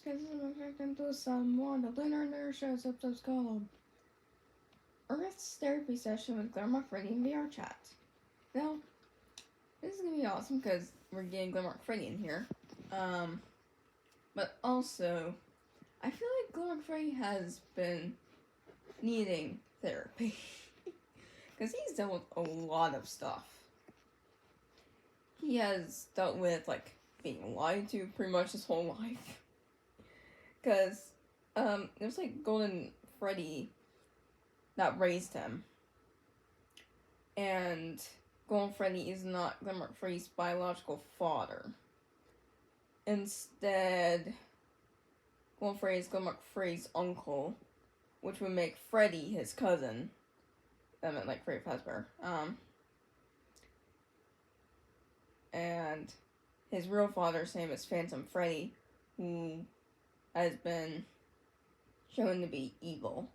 because I'm affecting to some more the Lunar and Earth Show's episodes called Earth's Therapy Session with Glamrock Freddy in VR Chat. Now, this is gonna be awesome because we're getting Glamrock Freddy in here. But also, I feel like Glamrock Freddy has been needing therapy. Because he's dealt with a lot of stuff. He has dealt with, like, being lied to pretty much his whole life. Because, it was like Golden Freddy that raised him. And Golden Freddy is not Glamrock Freddy's biological father. Instead, Golden Freddy is Glamrock Freddy's uncle, which would make Freddy his cousin. I meant like Freddy Fazbear. And his real father's name is Phantom Freddy, who has been shown to be evil.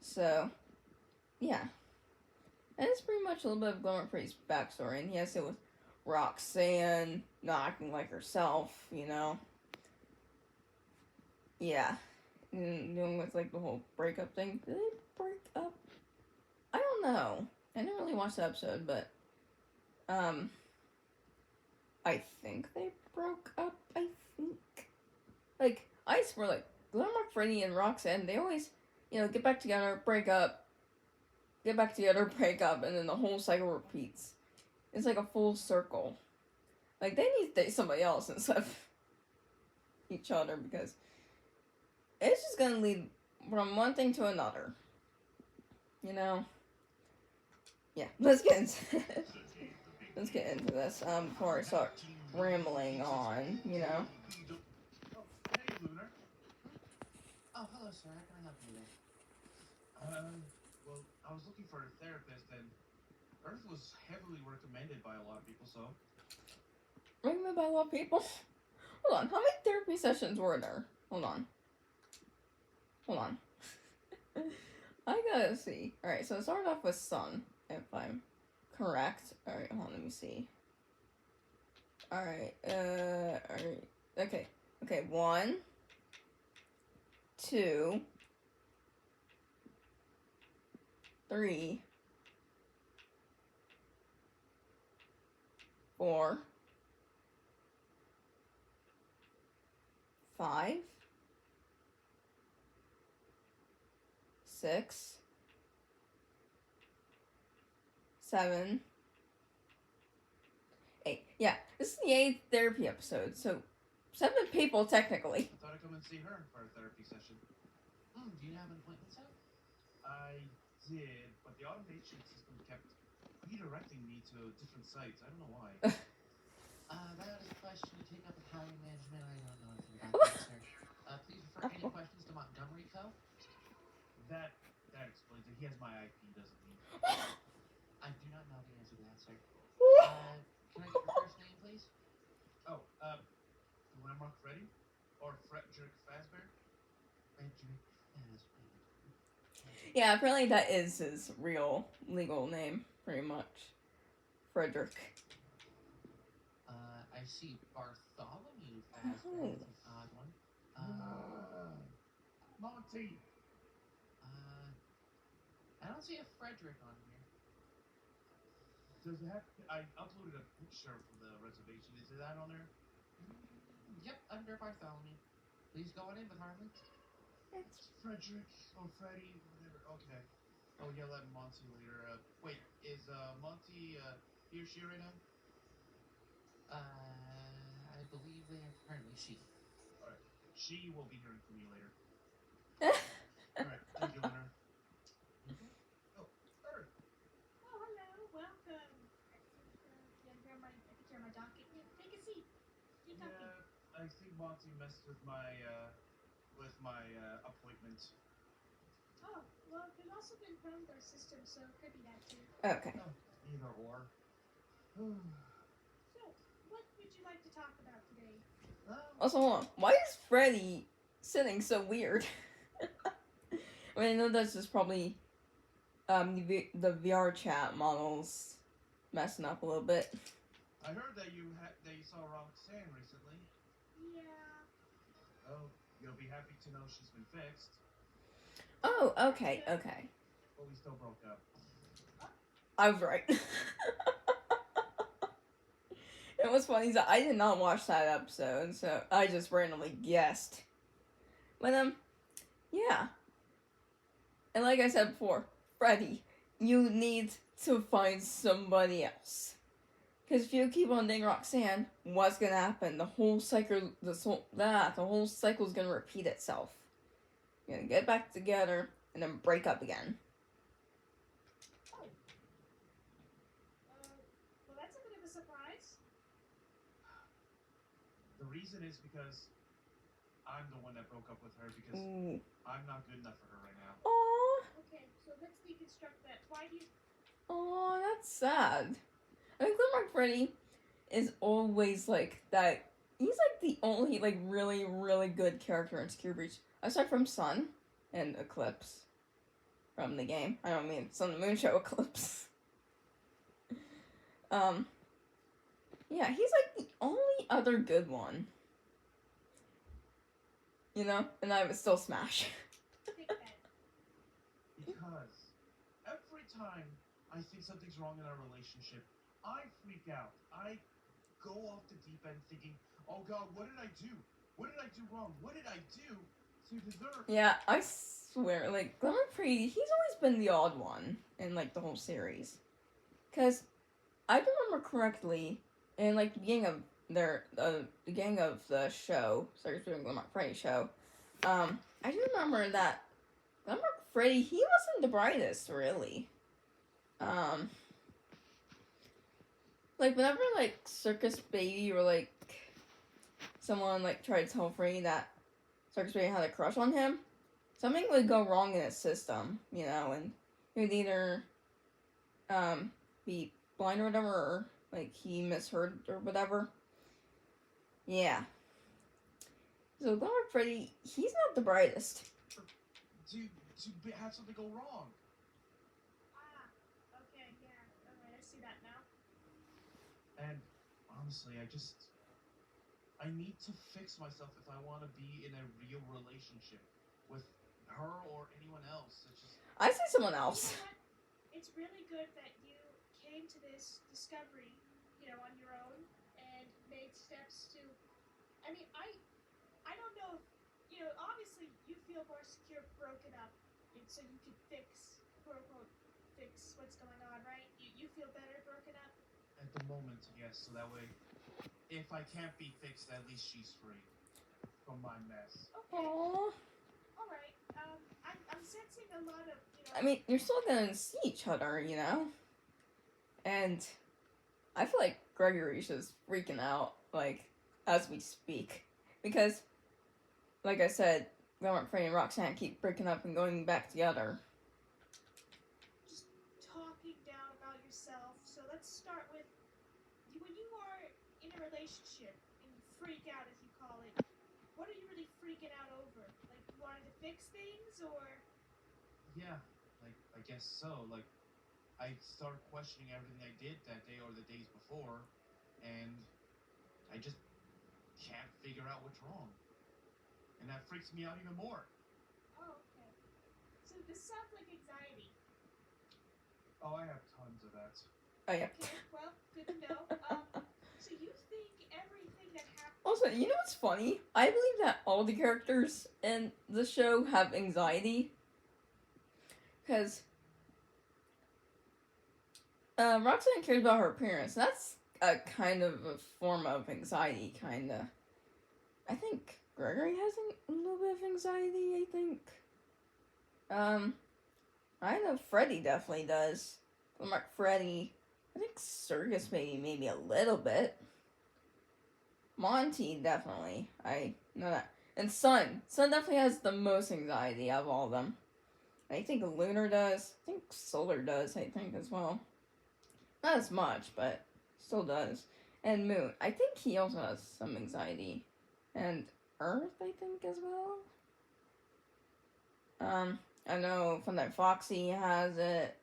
So, yeah. And it's pretty much a little bit of Glamrock Freddy's backstory, and he has to deal with Roxanne not acting like herself, you know. Yeah. And dealing with, like, the whole breakup thing. Did they break up? I don't know. I didn't really watch the episode, but, I think they broke up, I think. Like, I swear, like, Glamrock Freddy and Roxanne, they always, you know, get back together, break up, get back together, break up, and then the whole cycle repeats. It's like a full circle. Like, they need to date somebody else instead of each other, because it's just gonna lead from one thing to another. You know? Yeah, let's get into it. Let's get into this, before I start rambling on, you know? Oh, hey, Lunar. Oh, hello, sir. How can I help you today? Well, I was looking for a therapist, and Earth was heavily recommended by a lot of people, so... Recommended by a lot of people? Hold on, how many therapy sessions were there? Hold on. I gotta see. Alright, so it started off with Sun, if I'm correct. Alright, hold on, let me see. Alright, alright. Okay, 1, 2, 3, 4, 5, 6, 7, 8. Yeah, this is the 8th therapy episode, so 7 people technically. I thought I'd come and see her for a therapy session. Do you have an appointment set? I did, but the automation system kept redirecting me to different sites. I don't know why. That is a question to take up with hiring management. I don't know anything about that, sir. Please refer any questions to Montgomery Co. That explains it. He has my IP, doesn't he? I do not know the answer to that, sir. Can I get your first name, please? Oh, Glamrock Freddy? Or Frederick Fazbear? Frederick Fazbear. Yeah, apparently that is his real legal name, pretty much. Frederick. I see Bartholomew Fazbear. That's an odd one. Monty! I don't see a Frederick on here. Does it have... I uploaded a picture from the reservation. Is that on there? Yep, under Bartholomew. Please go on in with Harley. It's Frederick or Freddy, whatever. Okay. I'll yell at Monty later. Wait, is Monty he or she right now? I believe they are currently she. Alright. She will be hearing from you later. Alright, thank you, Lunar. Oh, Earth! Oh, hello, welcome. I can hear my docket. Yeah, take a seat. Keep talking. Yeah, I think Monty messed with my appointment. Oh, well, it could also been from their system, so it could be that too. Okay. Oh, either or. So, what would you like to talk about today? Also, hold on. Why is Freddy sitting so weird? I mean, I know that's just probably the VR chat models messing up a little bit. I heard that you saw Roxanne recently. Yeah. Oh, you'll be happy to know she's been fixed. Oh, okay. But we still broke up. I was right. It was funny that I did not watch that episode, so I just randomly guessed. But, yeah. And like I said before, Freddy, you need to find somebody else. Because if you keep on dating Roxanne, what's gonna happen? The whole cycle's gonna repeat itself. You're gonna get back together and then break up again. Well, that's a bit of a surprise. The reason is because I'm the one that broke up with her because Ooh. I'm not good enough for her right now. Aww. Okay, so let's deconstruct that. Why do you... Aw, that's sad. I think Glamrock Freddy is always like that. He's like the only like really, really good character in Secure Breach. Aside from Sun and Eclipse from the game. I don't mean Sun and Moon Show Eclipse. Yeah, he's like the only other good one. You know? And I would still smash. think that? Because every time I think something's wrong in our relationship, I freak out. I go off the deep end thinking, oh God, what did I do? What did I do wrong? What did I do to deserve? Yeah, I swear, like, Glamrock Freddy, he's always been the odd one in, like, the whole series. Because, I remember correctly, in, like, the beginning of the beginning of the show, sorry, doing Glamrock Freddy show, I do remember that Glamrock Freddy, he wasn't the brightest, really. Like, whenever, like, Circus Baby or, like, someone, like, tried to tell Freddy that Circus Baby had a crush on him, something would go wrong in his system, you know, and he would either, be blind or whatever, or, like, he misheard or whatever. Yeah. So, Glamrock Freddy, he's not the brightest. To have something go wrong. Okay, yeah. Alright, I see that now. And honestly, I need to fix myself if I want to be in a real relationship with her or anyone else. It's just... I see someone else. You know what? It's really good that you came to this discovery, you know, on your own and made steps to... I mean, I don't know if, you know, obviously you feel more secure broken up and so you can fix, quote unquote, fix what's going on, right? You feel better broken up? At the moment, yes, so that way, if I can't be fixed, at least she's free from my mess. Okay. Aww. Alright, I'm sensing a lot of, you know... I mean, you're still gonna see each other, you know? And I feel like Gregory's just freaking out, like, as we speak. Because, like I said, Glamrock Freddy and Roxanne keep breaking up and going back together. Just talking down about yourself. So let's start with, when you are in a relationship and you freak out, as you call it, what are you really freaking out over? Like, you wanted to fix things, or... Yeah, like, I guess so. Like, I start questioning everything I did that day or the days before, and I just can't figure out what's wrong. And that freaks me out even more. Oh, okay. So this sounds like anxiety. Oh, I have tons of that. Oh, yeah. Okay, well, good to know. So you think everything that happened... Also, you know what's funny? I believe that all the characters in the show have anxiety. Because Roxanne cares about her appearance. That's a kind of a form of anxiety, kinda. I think Gregory has a little bit of anxiety, I think. I know Freddy definitely does. Glamrock Freddy. I think Circus maybe a little bit. Monty, definitely. I know that. And Sun. Sun definitely has the most anxiety of all of them. I think Lunar does. I think Solar does, I think, as well. Not as much, but still does. And Moon. I think he also has some anxiety. And Earth, I think, as well. I know Fun Night Foxy has it.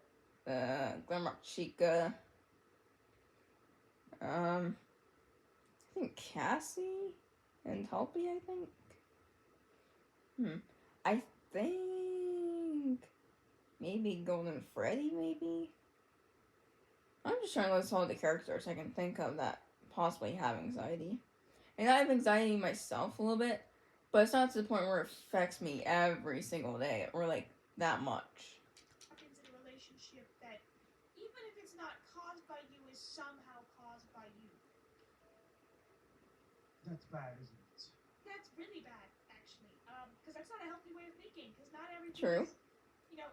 Glamrock Chica. I think Cassie and Helpy, I think. I think maybe Golden Freddy, maybe? I'm just trying to list all the characters I can think of that possibly have anxiety. And I have anxiety myself a little bit, but it's not to the point where it affects me every single day or like that much. Happens in a relationship that, even if it's not caused by you, is somehow caused by you. That's bad, isn't it? That's really bad, actually. Because that's not a healthy way of thinking. Because not everything True. is, you know,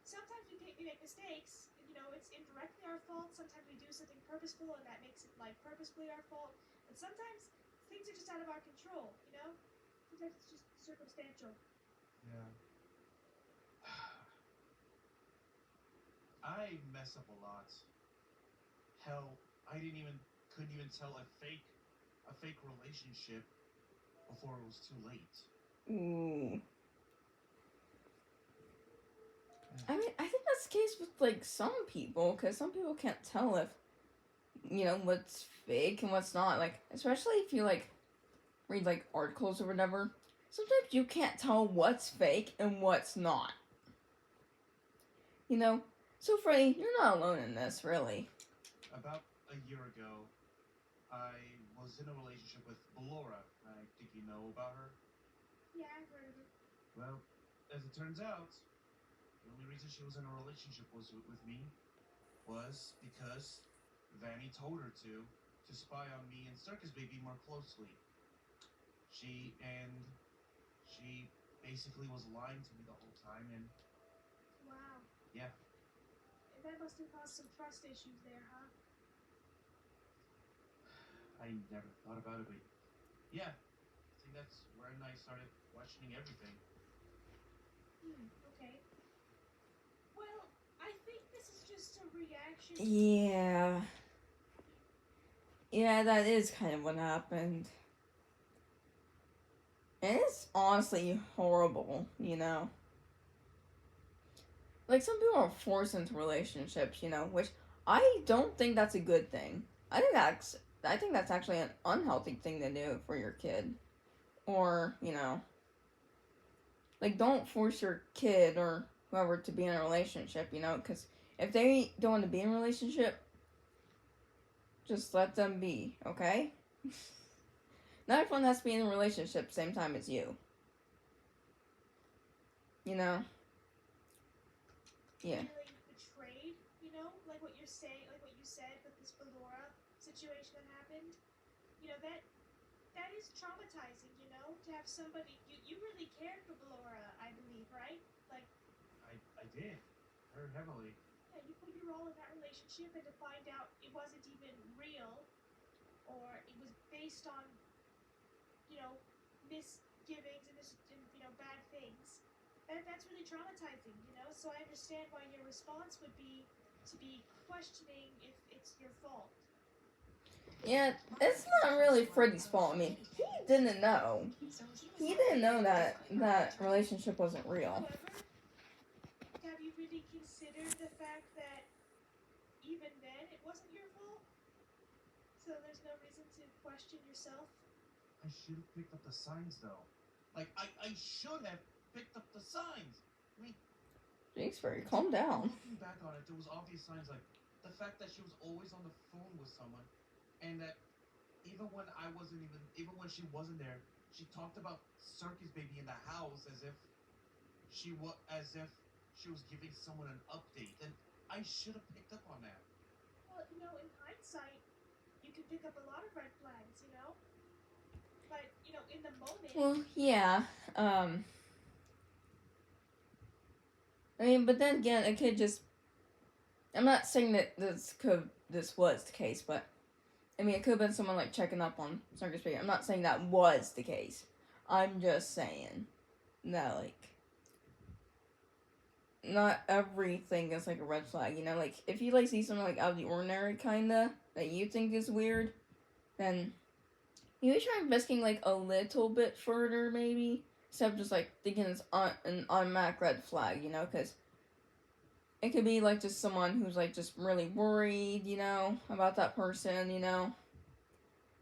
sometimes we make mistakes. You know, it's indirectly our fault. Sometimes we do something purposeful, and that makes it like purposefully our fault. But sometimes things are just out of our control. You know, sometimes it's just circumstantial. Yeah. I mess up a lot. Hell, couldn't even tell a fake relationship before it was too late. Ooh. I mean, I think that's the case with like some people, because some people can't tell if, what's fake and what's not. Like, especially if you like read like articles or whatever. Sometimes you can't tell what's fake and what's not. So Freddy, you're not alone in this, really. About a year ago, I was in a relationship with Laura. I think you know about her. Yeah, I've heard of it. Well, as it turns out, the only reason she was in a relationship with me was because Vanny told her to spy on me and Circus Baby more closely. She basically was lying to me the whole time, and Wow. yeah. That must have caused some trust issues there, huh? I never thought about it, but yeah, I think that's when I started questioning everything. Okay. Well, I think this is just a reaction. Yeah. Yeah, that is kind of what happened. And it's honestly horrible, Like, some people are forced into relationships, which I don't think that's a good thing. I think that's actually an unhealthy thing to do for your kid. Or, like, don't force your kid or whoever to be in a relationship, because if they don't want to be in a relationship, just let them be, okay? Not everyone has to be in a relationship same time as you. Yeah. Feeling betrayed, like what you're saying, like what you said with this Ballora situation that happened. That is traumatizing, to have somebody you really cared for Ballora, I believe, right? Like I did. Very heavily. Yeah, you put your all in that relationship, and to find out it wasn't even real, or it was based on, misgivings and bad things. That's really traumatizing, So I understand why your response would be to be questioning if it's your fault. Yeah, it's not really Freddy's fault. I mean, he didn't know. He didn't know that relationship wasn't real. However, have you really considered the fact that even then it wasn't your fault? So there's no reason to question yourself? I should have picked up the signs, though. Like, I should have picked up the signs. I mean, Jeez, Freddy, calm down. Looking back on it, there was obvious signs, like the fact that she was always on the phone with someone, and that even when she wasn't there, she talked about Circus Baby in the house as if she was giving someone an update, and I should have picked up on that. Well, in hindsight, you can pick up a lot of red flags, But, in the moment... Well, yeah. I mean, but then again, it could just... I'm not saying that this was the case, but... I mean, it could have been someone, like, checking up on Circus Baby. I'm not saying that was the case. I'm just saying that, like... Not everything is, like, a red flag, Like, if you, like, see something, like, out of the ordinary, kinda, that you think is weird, then... You may try investigating, like, a little bit further, maybe. Instead of just, like, thinking it's an automatic red flag, Because it could be, like, just someone who's, like, just really worried, about that person,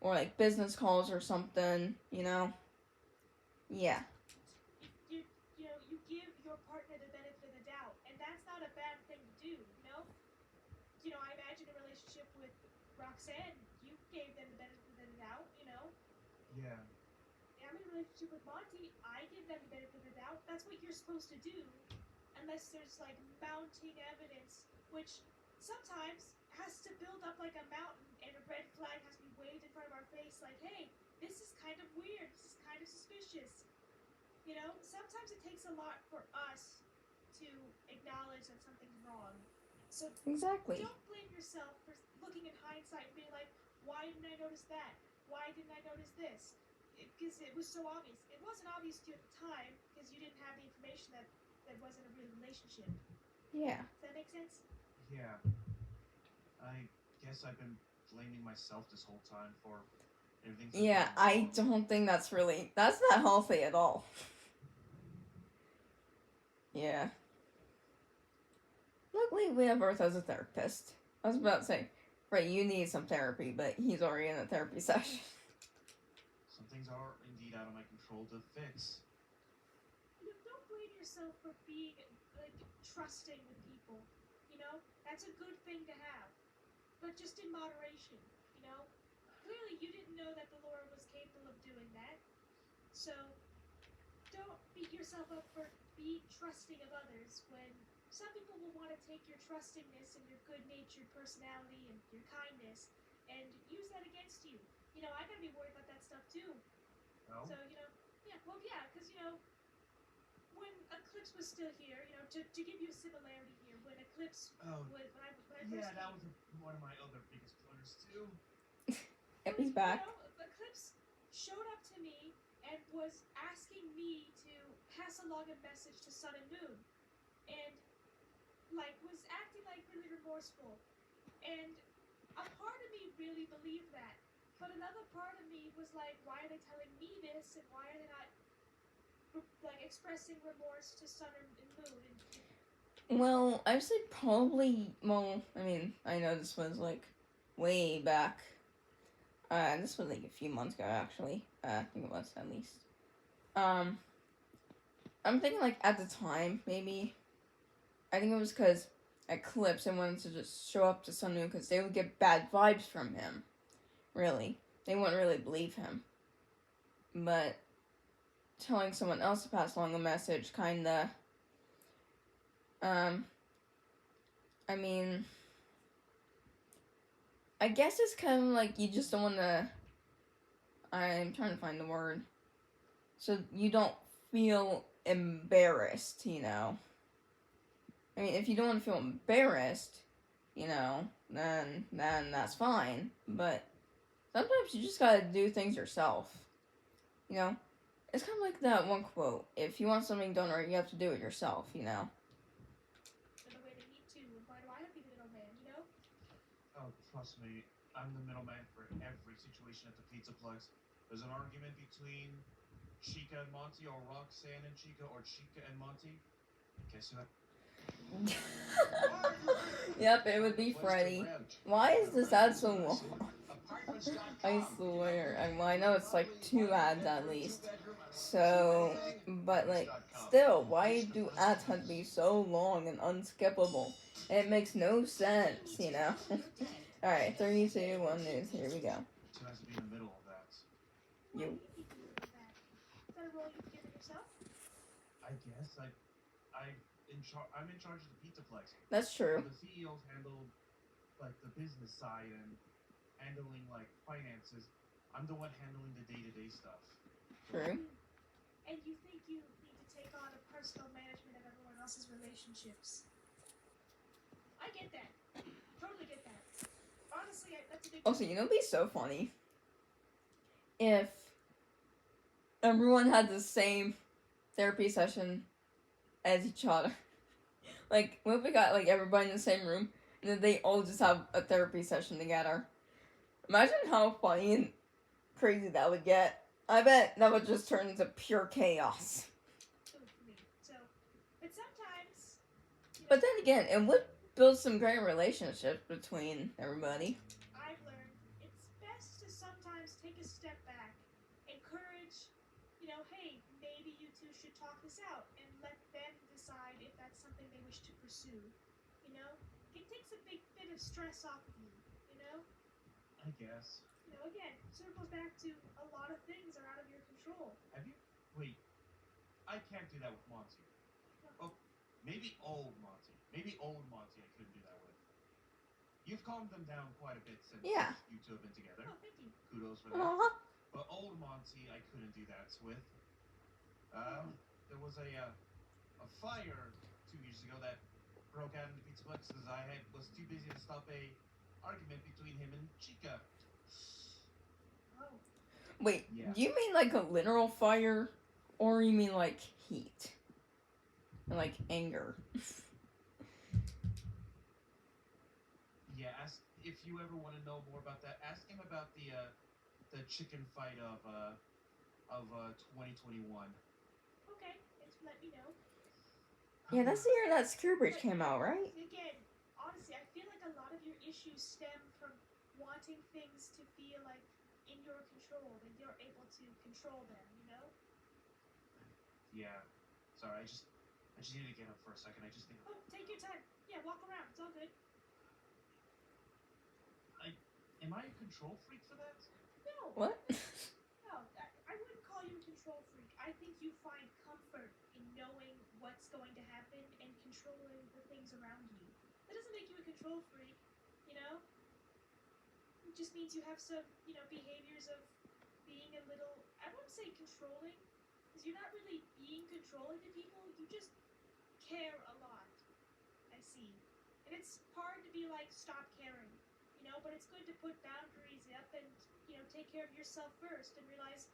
Or, like, business calls or something, Yeah. I imagine a relationship with Roxanne, you gave them the benefit of the doubt, Yeah. I'm in a relationship with Monty, I give them the benefit of the doubt. That's what you're supposed to do, unless there's like mounting evidence, which sometimes has to build up like a mountain, and a red flag has to be waved in front of our face, like, hey, this is kind of weird, this is kind of suspicious. Sometimes it takes a lot for us to acknowledge that something's wrong. So Exactly. don't blame yourself for looking in hindsight and being like, why didn't I notice that? Why didn't I notice this? Because it was so obvious. It wasn't obvious to you at the time because you didn't have the information that wasn't a real relationship. Yeah. Does that make sense? Yeah. I guess I've been blaming myself this whole time for everything. Yeah, I don't think that's not healthy at all. Yeah. Luckily, we have Earth as a therapist. I was about to say, right, you need some therapy, but he's already in a therapy session. Some things are indeed out of my control to fix. Don't blame yourself for being, like, trusting with people. That's a good thing to have. But just in moderation, Clearly, you didn't know that the Lord was capable of doing that. So, don't beat yourself up for being trusting of others when some people will want to take your trustingness and your good-natured personality and your kindness and use that against you. I gotta be worried about that stuff too. No? So, because, when Eclipse was still here, to give you a similarity here, when Eclipse Oh. when I first Yeah, that came, was one of my other biggest blunders too. Yep, he's back. Eclipse showed up to me and was asking me to pass along a message to Sun and Moon, and was acting like really remorseful. And a part of me really believed that, but another part of me was like, why are they telling me this, and why are they not expressing remorse to Sun and Moon? Well, I'd say probably. Well, I mean, I know this was way back. This was a few months ago, actually. I think it was at least. I'm thinking at the time, maybe. I think it was because Eclipse and wanted to just show up to Sun Moon because they would get bad vibes from him. Really, they wouldn't really believe him. But telling someone else to pass along a message, kinda. I mean, I guess it's kind of you just don't want to. I'm trying to find the word. So you don't feel embarrassed, I mean, if you don't want to feel embarrassed, then that's fine. But sometimes you just gotta do things yourself. It's kind of like that one quote: "If you want something done right, you have to do it yourself." In the way they need to, and why do I have to be the middleman? Oh, trust me, I'm the middleman for every situation at the Pizza Plex. There's an argument between Chica and Monty, or Roxanne and Chica, or Chica and Monty. Guess who? Yep, it would be Freddy. Why is this ad so long? I swear. I know it's 2 ads at least. So, but still, why do ads have to be so long and unskippable? It makes no sense, Alright, 3, 2, 1 news. Here we go. Who has to be in the middle of that? Why You. do you think you would do that? Is that a role you've given yourself? I guess I'm in charge of the Pizza Plex. That's true. The CEOs handle the business side and handling finances. I'm the one handling the day-to-day stuff. True. And you think you need to take on a personal management of everyone else's relationships. I get that. Totally get that. Honestly, that's a big... Also, it'd be so funny if everyone had the same therapy session as each other. What if we got everybody in the same room and then they all just have a therapy session together? Imagine how funny and crazy that would get. I bet that would just turn into pure chaos. But sometimes... But then again, it would build some great relationships between everybody. I've learned it's best to sometimes take a step back, encourage, hey, maybe you two should talk this out, and let them decide if that's something they wish to pursue. it takes a big bit of stress off of you, you know? I guess. You know, again, circles back to a lot of things are out of your control. Have you? Wait. I can't do that with Monty. Oh, maybe old Monty. Maybe old Monty I couldn't do that with. You've calmed them down quite a bit since Yeah. you two have been together. Oh, thank you. Kudos for that. Uh-huh. But old Monty I couldn't do that with. There was a fire 2 years ago that broke out in the Pizza Plex because was too busy to stop a argument between him and Chica. Oh, Wait, Yeah. do you mean like a literal fire? Or you mean like heat? And like anger? Yeah, if you ever want to know more about that, ask him about the chicken fight of 2021. okay. Thanks for letting me know. Yeah, that's the year that Screwbridge came out, right? Again, honestly, I feel like a lot of your issues stem from wanting things to feel like in your control, that you're able to control them, you know? Yeah. Sorry, I just need to get up for a second. I just think. Oh, take your time. Yeah, walk around. It's all good. Am I a control freak for that? No. What? No, I wouldn't call you a control freak. I think you find comfort in knowing what's going to happen and controlling the things around you. That doesn't make you a control freak, you know? It just means you have some, you know, behaviors of being a little, I wouldn't say controlling, because you're not really being controlling to people, you just care a lot. I see. And it's hard to be like, stop caring, you know, but it's good to put boundaries up and, you know, take care of yourself first and realize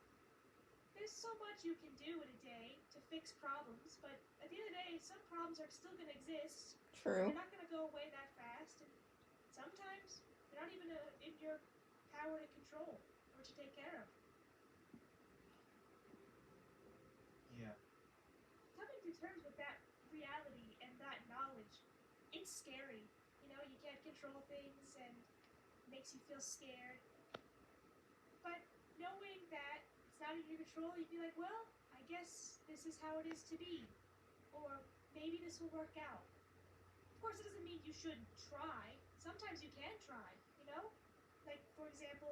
there's so much you can do in a day to fix problems, but at the end of the day, some problems are still going to exist. True. They're not going to go away that fast, and sometimes they're not even in your power to control or to take care of. Yeah. Coming to terms with that reality and that knowledge, it's scary. You know, you can't control things and it makes you feel scared. But knowing that it's not in your control, you'd be like, well, I guess this is how it is to be. Or maybe this will work out. Of course, it doesn't mean you shouldn't try. Sometimes you can try, you know? Like, for example,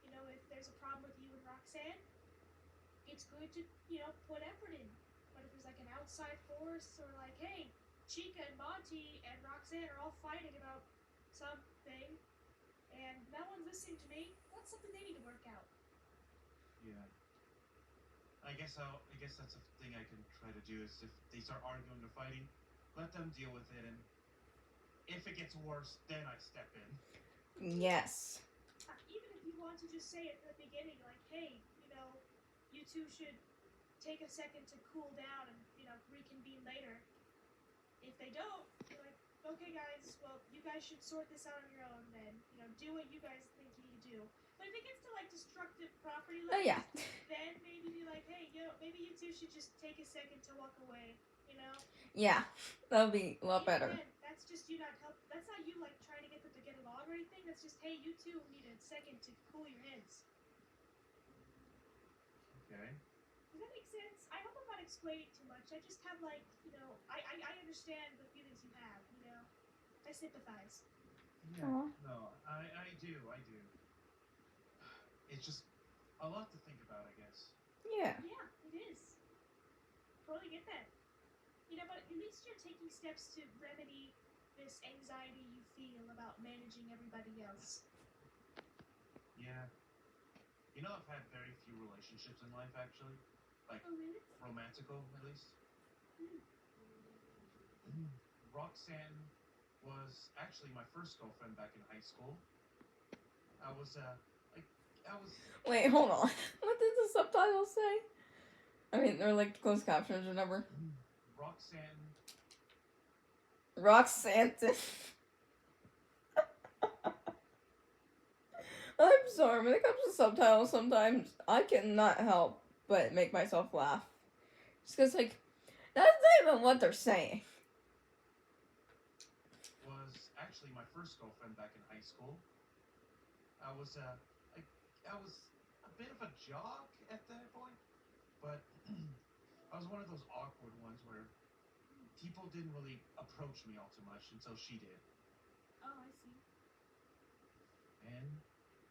you know, if there's a problem with you and Roxanne, it's good to, you know, put effort in. But if there's like an outside force or like, hey, Chica and Monty and Roxanne are all fighting about something and no one's listening to me, that's something they need to work out. Yeah. I guess that's a thing I can try to do is if they start arguing or fighting, let them deal with it, and if it gets worse, then I step in. Yes. Even if you want to just say at the beginning, like, hey, you know, you two should take a second to cool down and, you know, reconvene later. If they don't, you're like, okay, guys, well, you guys should sort this out on your own then. You know, do what you guys think you need to do. But if it gets to, like, destructive property Oh, levels, yeah. then maybe be like, hey, you know, maybe you two should just take a second to walk away, you know? Yeah. That'll be a lot better. Again, that's just you not that's not you, like, trying to get them to get along or anything. That's just, hey, you two need a second to cool your heads. Okay. Does that make sense? I hope I'm not explaining too much. I just have, like, you know, I understand the feelings you have, you know? I sympathize. Yeah. Aw. No, I do. It's just a lot to think about, I guess. Yeah. Yeah, it is. Totally get that. You know, but at least you're taking steps to remedy this anxiety you feel about managing everybody else. Yeah. You know, I've had very few relationships in life, actually. Like, Oh, really? romantical, at least. Mm. Roxanne was actually my first girlfriend back in high school. I was Wait, hold on. What did the subtitles say? I mean, they're like closed captions or whatever. Roxanne. I'm sorry, when it comes to subtitles, sometimes I cannot help but make myself laugh. Just because, like, that's not even what they're saying. was actually my first girlfriend back in high school. I was a bit of a jock at that point, but I was one of those awkward ones where people didn't really approach me all too much until she did. Oh, I see. And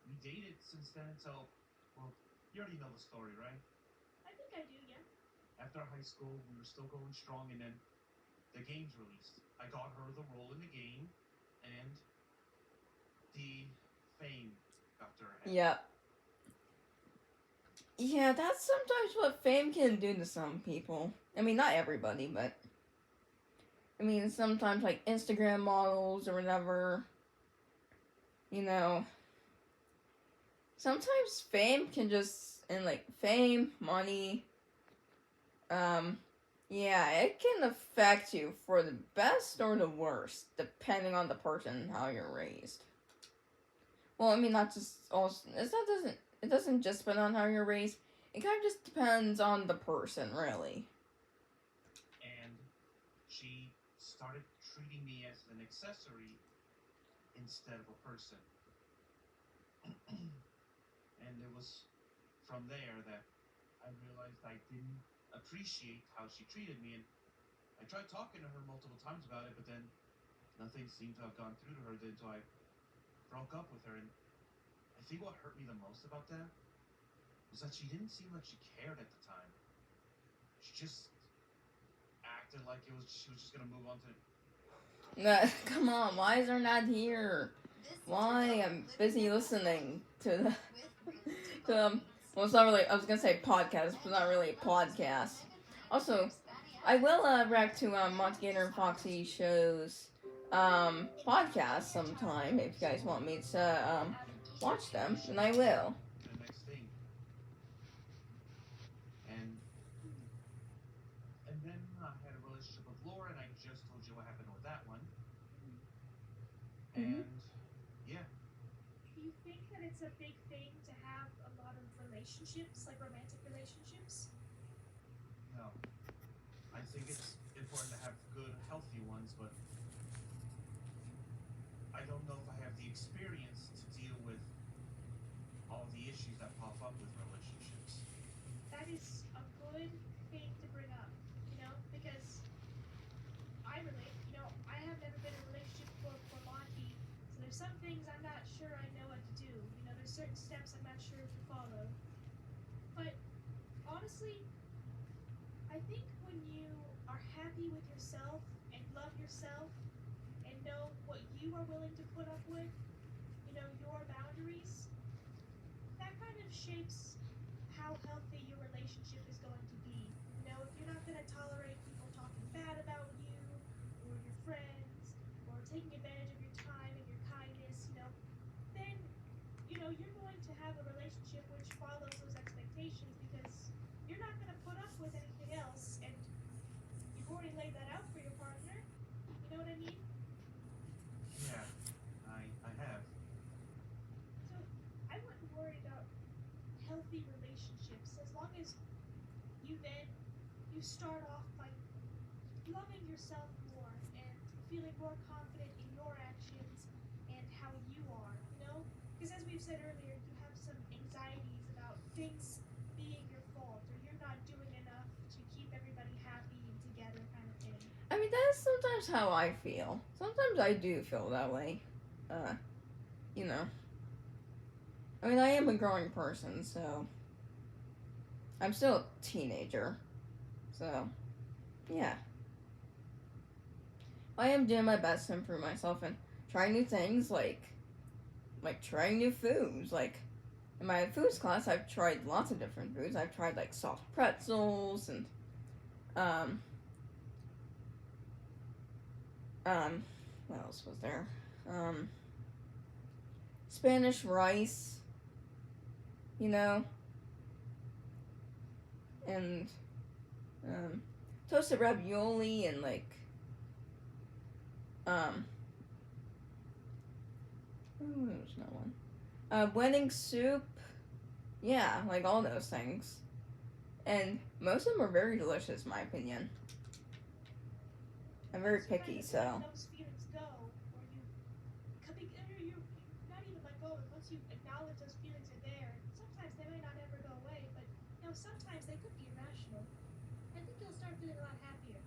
we dated since then until, well, you already know the story, right? I think I do, yeah. After high school, we were still going strong, and then the game's released. I got her the role in the game, and the fame got to her head. Yep. Yeah, that's sometimes what fame can do to some people. I mean, not everybody, but I mean, sometimes like Instagram models or whatever, you know, sometimes fame can just, and like fame, money, yeah, it can affect you for the best or the worst, depending on the person and how you're raised. Well, I mean, not just also, it doesn't just depend on how you're raised. It kind of just depends on the person, really. And she started treating me as an accessory instead of a person. And it was from there that I realized I didn't appreciate how she treated me, and I tried talking to her multiple times about it, but then nothing seemed to have gone through to her until I broke up with her. And I think what hurt me the most about that was that she didn't seem like she cared at the time. She just acted like she was just gonna move on to. Come on, why is there not here? Why? I'm busy listening to the well, it's not really, I was gonna say podcast, but not really a podcast. Also, I will react to Monty Gator and Foxy Show's podcast sometime if you guys want me to watch them, and I will. The next thing. And then I had a relationship with Laura, and I just told you what happened with that one. Mhm. And yeah, Do you think that it's a big thing to have a lot of relationships, like romantic relationships? no, I think it's important to have good, healthy ones, but I don't know if I have the experience to deal with all the issues that pop up with relationships. That is a good thing to bring up, because I relate. I have never been in a relationship for Monty, so there's some things I'm not sure I know what to do. There's certain steps I'm not sure to follow. But honestly, I think when you are happy with yourself and love yourself and know what you are willing to put up with, your boundaries, that kind of shapes how healthy your relationship is going to be. If you're not going to tolerate people talking bad about you or your friends or taking advantage of your time and your kindness, then, you're going to have a relationship which follows those expectations because you're not going to put up with anything else, and you've already laid that out for your partner. You know what I mean? Yeah, I have. So I wouldn't worry about healthy relationships as long as you start off by loving yourself more and feeling more confident in your actions and how you are, because as we've said earlier, you have some anxieties about things being your fault or you're not doing enough to keep everybody happy and together kind of thing. I mean, that's sometimes how I feel. Sometimes I do feel that way. You know. I mean, I am a growing person, so I'm still a teenager. So, yeah. I am doing my best to improve myself and try new things, like trying new foods. Like, in my foods class, I've tried lots of different foods. I've tried, like, soft pretzels and, what else was there? Spanish rice, and, toasted ravioli and, like, there's no one. Wedding soup. Yeah, like all those things. And most of them are very delicious, in my opinion. I'm very picky, so. Letting those feelings go, or you not even let go, once you acknowledge those feelings are there, sometimes they may not ever go away, but sometimes they could be irrational. I think you'll start feeling a lot happier.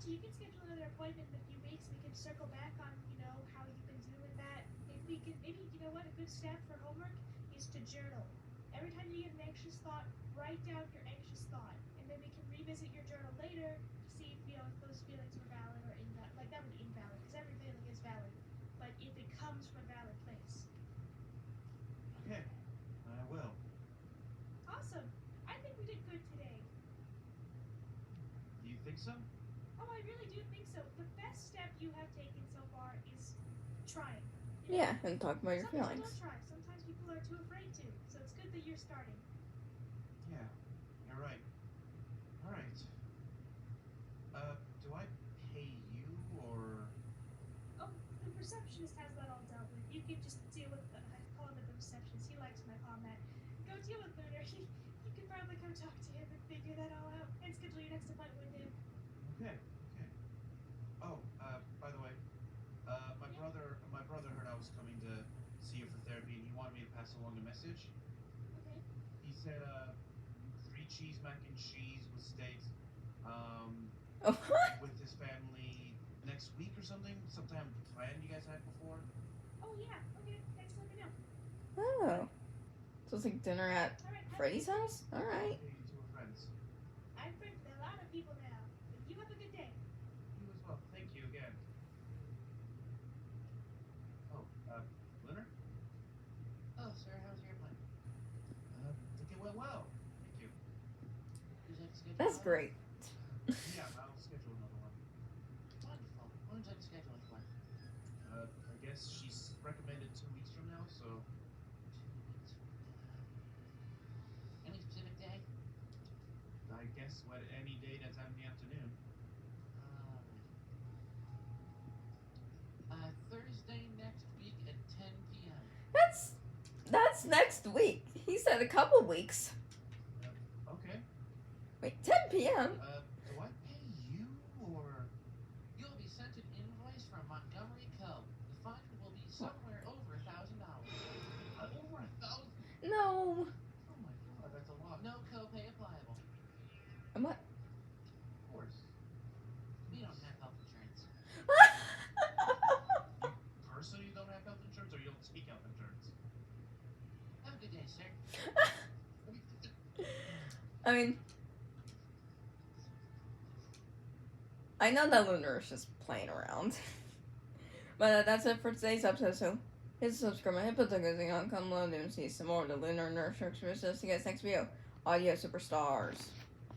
to. You can schedule another appointment in a few weeks. We can circle back on, how you've been doing with that. Maybe, you know what, a good step for homework is to journal. Every time you get an anxious thought, write down your anxious thought. And then we can revisit your journal later to see if, if those feelings were valid or invalid. Like, that would be invalid, because every feeling is valid. But if it comes from a valid place. Okay, I will. Awesome. I think we did good today. Do you think so? Oh, I really do think so. The best step you have taken so far is trying. Yeah, and talk about your Some people feelings. don't try. Sometimes people are too afraid to. So it's good that you're starting. Yeah, you're right. All right. Do I pay you or? Oh, the receptionist has that all dealt with. You can just deal with the. I call him the receptionist. He likes when I call him that. Go deal with Lunar. You can probably come talk to him and figure that all out and schedule your next appointment with him. Okay. Oh, by the way, my brother heard I was coming to see you for therapy, and he wanted me to pass along a message. Okay. He said, 3 cheese mac and cheese with steaks, Oh, what? with his family next week or something. Sometime planned you guys had before. Oh yeah. Okay. Thanks for letting me know. Oh. So it's like dinner at All right. Freddy's house? Alright. Okay, you two are friends. I'm friends with a lot of people now. But you have a good day. You as well. Thank you again. Oh, Lunar? Oh, sir, how's your appointment? I think it went well. Thank you. Would you like to schedule That's another? great. Yeah, I'll schedule another one. Wonderful. When would you like to schedule it for? I guess she's recommended 2 weeks from now, so 2 weeks from now. Any specific day? I guess any day that's out in the afternoon. Thursday next week at 10 p.m. That's next week. He said a couple weeks. Okay. Wait, 10 p.m.? Do I pay you or? You'll be sent an invoice from Montgomery Co. The fund will be somewhere over $1,000. Over 1,000? No. Oh my god, that's a lot. No copay applicable. Am I? Of course. We don't have health insurance. You personally don't have health insurance, or you don't take health insurance? Have a good day, sir. I mean, I know that Lunar is just playing around. But that's it for today's episode. So hit subscribe, hit the notification on, come load and see some more of the Lunar and Earth Show. See you guys next video. Audio superstars.